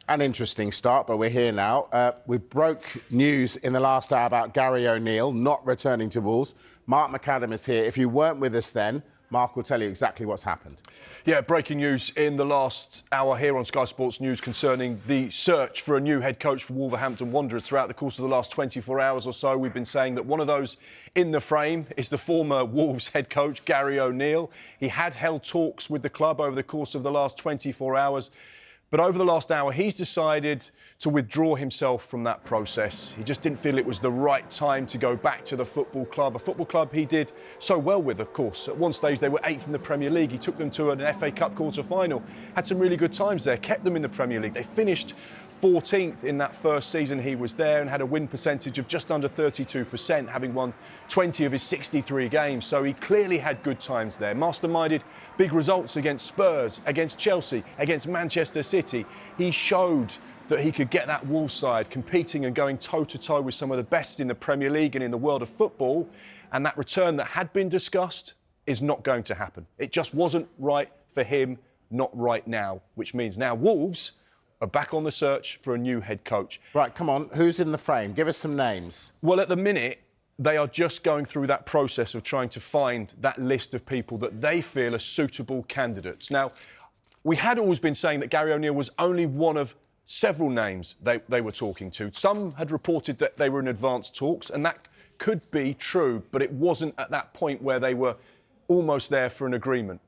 An interesting start, but we're here now. We broke news in the last hour about Gary O'Neill not returning to Wolves. Mark McAdam is here. If you weren't with us then, Mark will tell you exactly what's happened. Yeah, breaking news in the last hour here on Sky Sports News concerning the search for a new head coach for Wolverhampton Wanderers. Throughout the course of the last 24 hours or so, we've been saying that one of those in the frame is the former Wolves head coach, Gary O'Neill. He had held talks with the club over the course of the last 24 hours. But over the last hour, he's decided to withdraw himself from that process. He just didn't feel it was the right time to go back to the football club, a football club he did so well with, of course. At one stage, they were 8th in the Premier League. He took them to an FA Cup quarter-final, had some really good times there, kept them in the Premier League. They finished 14th in that first season he was there and had a win percentage of just under 32%, having won 20 of his 63 games. So he clearly had good times there. Masterminded big results against Spurs, against Chelsea, against Manchester City. He showed that he could get that Wolves side competing and going toe-to-toe with some of the best in the Premier League and in the world of football. And that return that had been discussed is not going to happen. It just wasn't right for him, not right now, which means now Wolves are back on the search for a new head coach. Right, come on, who's in the frame? Give us some names. Well, at the minute, they are just going through that process of trying to find that list of people that they feel are suitable candidates. Now, we had always been saying that Gary O'Neill was only one of several names they were talking to. Some had reported that they were in advanced talks, and that could be true, but it wasn't at that point where they were almost there for an agreement.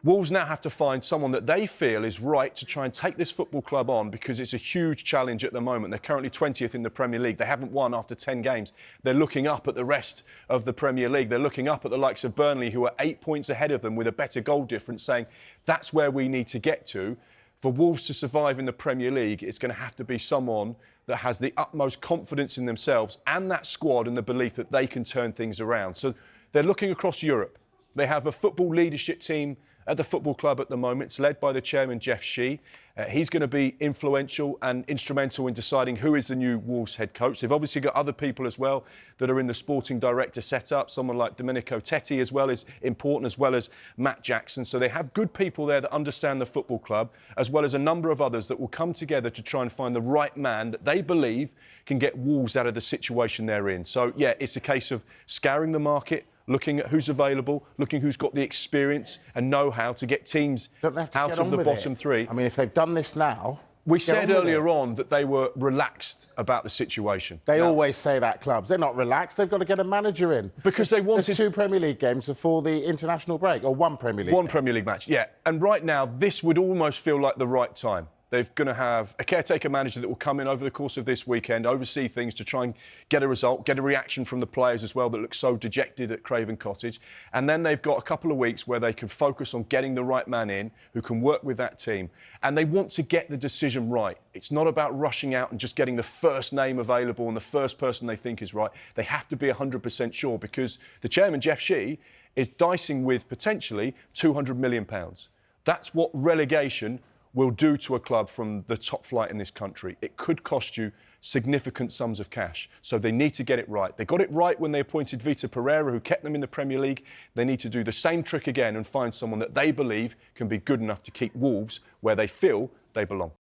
Wolves now have to find someone that they feel is right to try and take this football club on, because it's a huge challenge at the moment. They're currently 20th in the Premier League. They haven't won after 10 games. They're looking up at the rest of the Premier League. They're looking up at the likes of Burnley, who are 8 points ahead of them with a better goal difference, saying that's where we need to get to. For Wolves to survive in the Premier League, it's going to have to be someone that has the utmost confidence in themselves and that squad and the belief that they can turn things around. So they're looking across Europe. They have a football leadership team at the football club at the moment. It's led by the chairman, Jeff Shee. He's going to be influential and instrumental in deciding who is the new Wolves head coach. They've obviously got other people as well that are in the sporting director setup. Someone like Domenico Tetti as well is important, as well as Matt Jackson. So they have good people there that understand the football club, as well as a number of others that will come together to try and find the right man that they believe can get Wolves out of the situation they're in. So, yeah, it's a case of scouring the market, looking at who's available, looking who's got the experience and know-how to get teams out of the bottom three. I mean, if they've done this now... We said earlier on that they were relaxed about the situation. They always say that, clubs. They're not relaxed. They've got to get a manager in. Because they wanted... There's 2 Premier League games before the international break, or 1 Premier League One game. Premier League match, yeah. And right now, this would almost feel like the right time. They're going to have a caretaker manager that will come in over the course of this weekend, oversee things to try and get a result, get a reaction from the players as well that look so dejected at Craven Cottage. And then they've got a couple of weeks where they can focus on getting the right man in who can work with that team. And they want to get the decision right. It's not about rushing out and just getting the first name available and the first person they think is right. They have to be 100% sure, because the chairman, Jeff Shee, is dicing with potentially £200 million. That's what relegation will do to a club from the top flight in this country. It could cost you significant sums of cash. So they need to get it right. They got it right when they appointed Vitor Pereira, who kept them in the Premier League. They need to do the same trick again and find someone that they believe can be good enough to keep Wolves where they feel they belong.